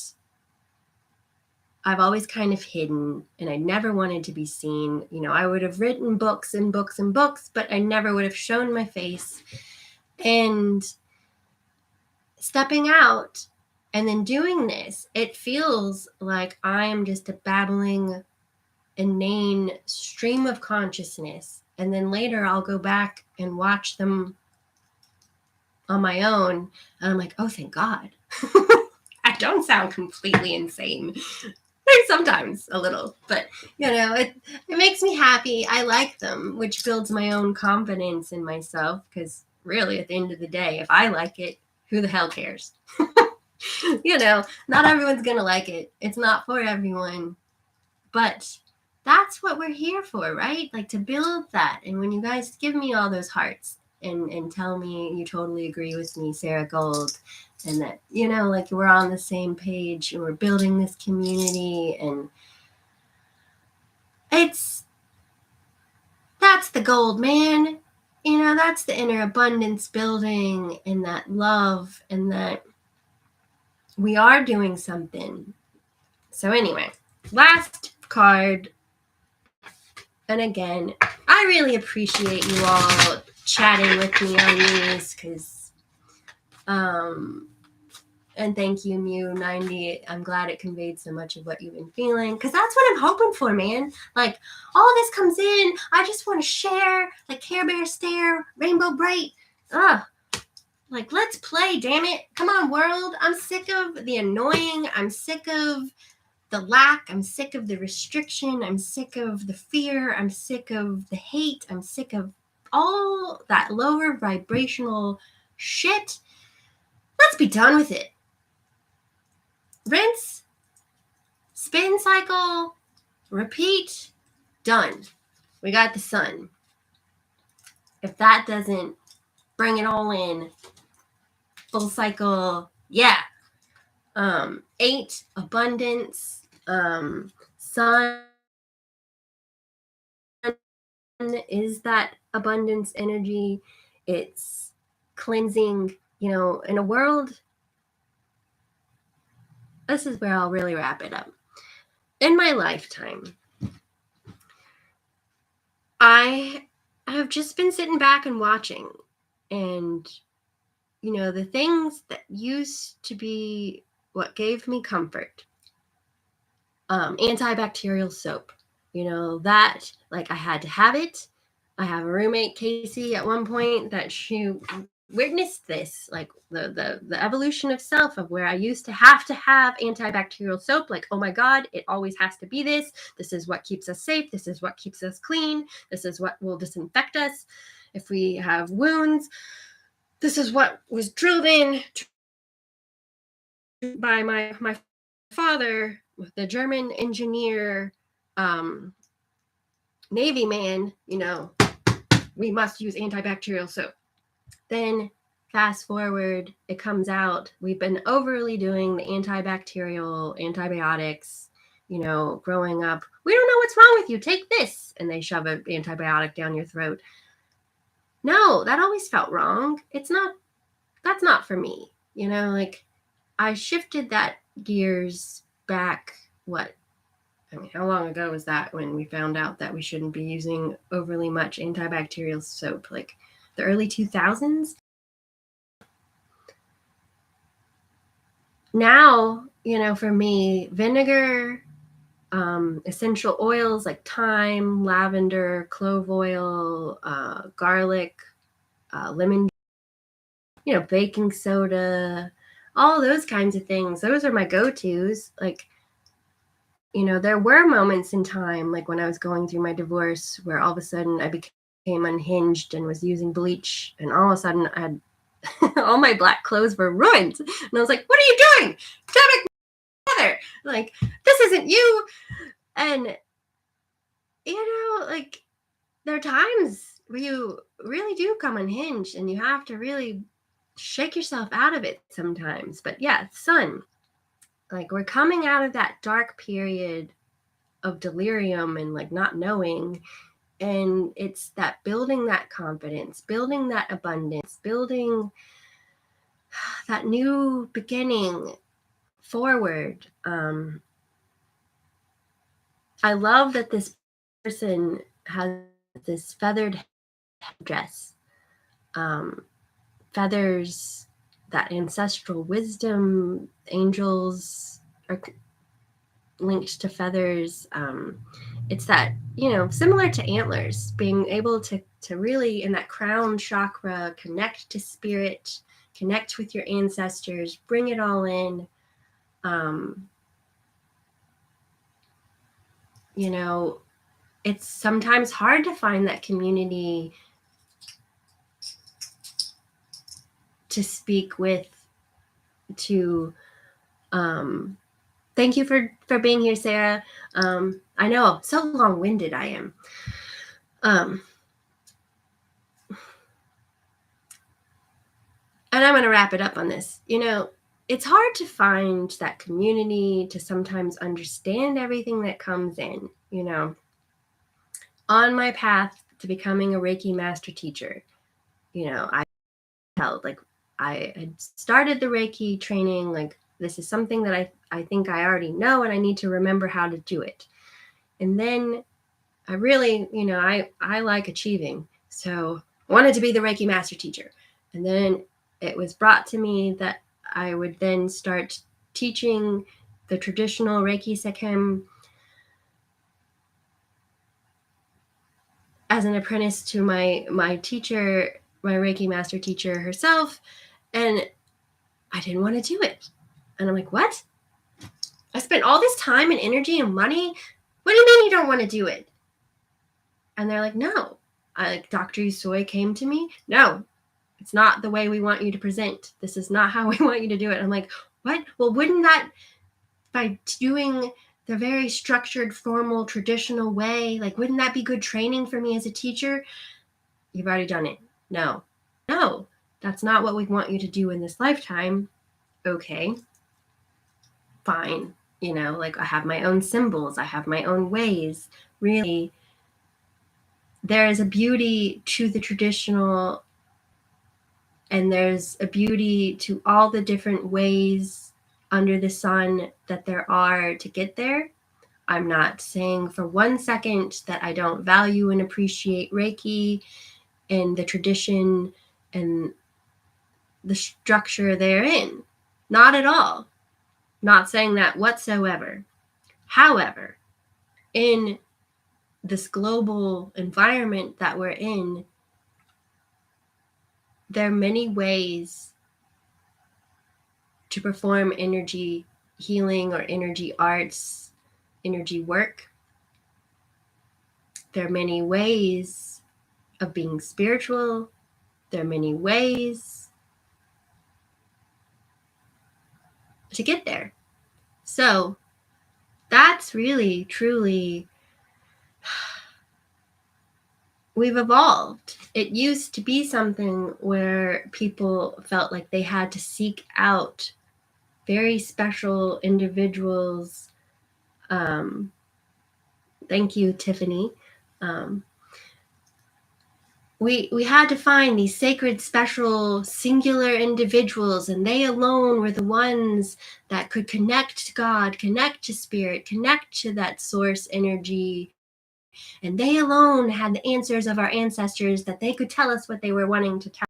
I've always kind of hidden and I never wanted to be seen. I would have written books and books and books, but I never would have shown my face. And stepping out and then doing this, it feels like I am just a babbling, inane stream of consciousness. And then later I'll go back and watch them on my own. And I'm like, oh, thank God. I don't sound completely insane. Sometimes a little, but it makes me happy. I like them, which builds my own confidence in myself. Because really, at the end of the day, if I like it, who the hell cares? Not everyone's gonna like it. It's not for everyone, but that's what we're here for, right? Like, to build that. And when you guys give me all those hearts and tell me you totally agree with me, Sarah Gold, and that, like, we're on the same page and we're building this community, and that's the gold, man. That's the inner abundance building, and that love, and that we are doing something. So anyway, last card. And again, I really appreciate you all chatting with me on these, because and thank you, Mew90. I'm glad it conveyed so much of what you've been feeling, because that's what I'm hoping for, man. Like, all this comes in, I just want to share, like Care Bear Stare, Rainbow Bright. Like, let's play, damn it. Come on, world. I'm sick of the annoying. I'm sick of the lack. I'm sick of the restriction. I'm sick of the fear. I'm sick of the hate. I'm sick of all that lower vibrational shit. Let's be done with it. Rinse, spin cycle, repeat, done. We got the sun. If that doesn't bring it all in, full cycle, yeah. 8, abundance, sun, is that abundance energy. It's cleansing, in a world. This is where I'll really wrap it up. In my lifetime, I have just been sitting back and watching, and the things that used to be what gave me comfort, antibacterial soap, that, like, I had to have it. I have a roommate, Casey, at one point that she witnessed this, like the evolution of self, of where I used to have antibacterial soap, like, oh my God, it always has to be this. This is what keeps us safe. This is what keeps us clean. This is what will disinfect us if we have wounds. This is what was drilled in by my father, the German engineer, Navy man. We must use antibacterial soap. Then fast forward, it comes out, we've been overly doing the antibacterial antibiotics, growing up. We don't know what's wrong with you. Take this. And they shove an antibiotic down your throat. No, that always felt wrong. That's not for me. Like, I shifted that gears back, how long ago was that when we found out that we shouldn't be using overly much antibacterial soap? Like the early 2000s? Now, for me, vinegar, essential oils like thyme, lavender, clove oil, garlic, lemon, baking soda, all those kinds of things. Those are my go-tos. Like, there were moments in time, like when I was going through my divorce, where all of a sudden I became unhinged and was using bleach, and all of a sudden I had all my black clothes were ruined. And I was like, what are you doing? Damn it, mother! Like, this isn't you. And, like, there are times where you really do come unhinged and you have to really shake yourself out of it sometimes. But yeah, sun. Like, we're coming out of that dark period of delirium and, like, not knowing. And it's that building that confidence, building that abundance, building that new beginning forward. I love that this person has this feathered dress, feathers, that ancestral wisdom. Angels are linked to feathers. It's that, similar to antlers, being able to really, in that crown chakra, connect to spirit, connect with your ancestors, bring it all in. It's sometimes hard to find that community to speak with, thank you for being here, Sarah. I know, so long-winded I am. And I'm going to wrap it up on this. It's hard to find that community to sometimes understand everything that comes in, On my path to becoming a Reiki master teacher, I felt like I had started the Reiki training, like, this is something that I think I already know, and I need to remember how to do it. And then I really, I like achieving. So I wanted to be the Reiki master teacher. And then it was brought to me that I would then start teaching the traditional Reiki Sekhem as an apprentice to my teacher, my Reiki master teacher herself. And I didn't want to do it. And I'm like, what? I spent all this time and energy and money. What do you mean you don't want to do it? And they're like, no. Dr. Usoi came to me. No, it's not the way we want you to present. This is not how we want you to do it. I'm like, what? Well, wouldn't that, by doing the very structured, formal, traditional way, like, wouldn't that be good training for me as a teacher? You've already done it. No, that's not what we want you to do in this lifetime. Okay, fine. Like, I have my own symbols. I have my own ways. Really, there is a beauty to the traditional, and there's a beauty to all the different ways under the sun that there are to get there. I'm not saying for one second that I don't value and appreciate Reiki and the tradition and the structure therein. Not at all. Not saying that whatsoever. However, in this global environment that we're in, there are many ways to perform energy healing or energy arts, energy work. There are many ways of being spiritual. There are many ways to get there. So that's really, truly, we've evolved. It used to be something where people felt like they had to seek out very special individuals. Thank you, Tiffany. We had to find these sacred, special, singular individuals, and they alone were the ones that could connect to God, connect to spirit, connect to that source energy. And they alone had the answers of our ancestors that they could tell us what they were wanting to tell.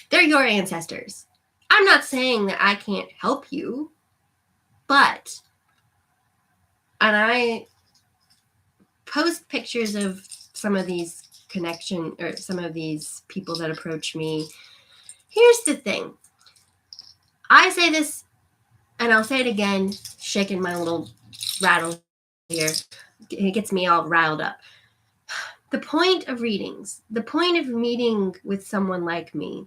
They're your ancestors. I'm not saying that I can't help you, but, and I post pictures of some of these connection or some of these people that approach me. Here's the thing. I say this, and I'll say it again, shaking my little rattle here. It gets me all riled up. The point of readings, the point of meeting with someone like me,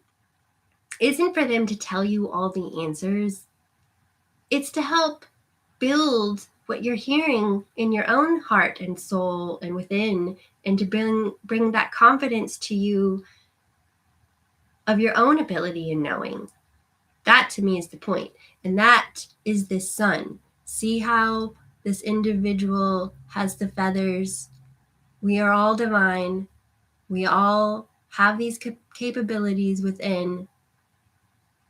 isn't for them to tell you all the answers. It's to help build what you're hearing in your own heart and soul and within, and to bring that confidence to you of your own ability in knowing. That to me is the point. And that is this sun. See how this individual has the feathers. We are all divine. We all have these capabilities within.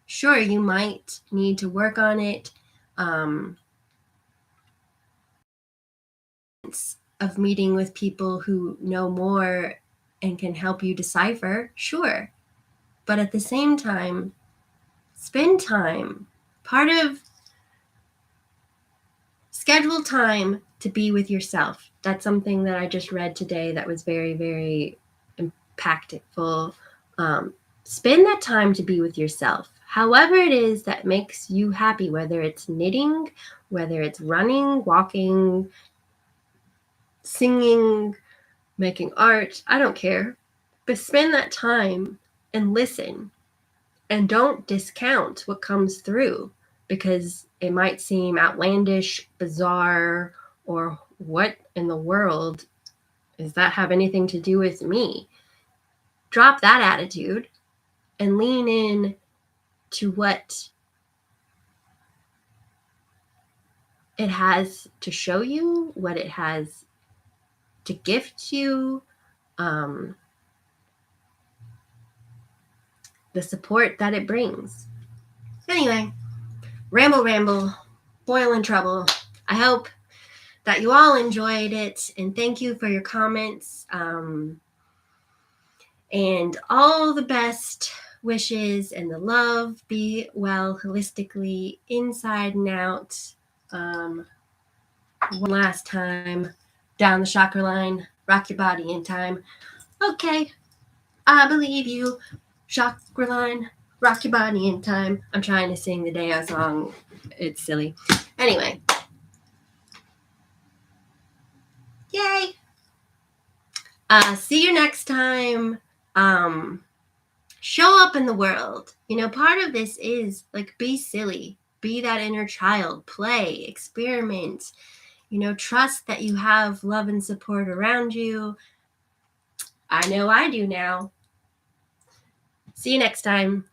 Sure, you might need to work on it. Of meeting with people who know more and can help you decipher, sure. But at the same time, spend time. Part of schedule time to be with yourself. That's something that I just read today that was very, very impactful. Spend that time to be with yourself. However it is that makes you happy, whether it's knitting, whether it's running, walking, singing, making art, I don't care. But spend that time and listen. And don't discount what comes through, because it might seem outlandish, bizarre, or what in the world does that have anything to do with me? Drop that attitude and lean in to what it has to show you, what it has to gift you, the support that it brings. Anyway, ramble, boil in trouble. I hope that you all enjoyed it, and thank you for your comments, and all the best wishes and the love. Be well holistically, inside and out. One last time, down the chakra line, rock your body in time. Okay, I believe you. Chakra line, rock your body in time. I'm trying to sing the Deo song. It's silly. Anyway. Yay! See you next time. Show up in the world. You know, part of this is like, be silly. Be that inner child. Play. Experiment. You know, trust that you have love and support around you. I know I do now. See you next time.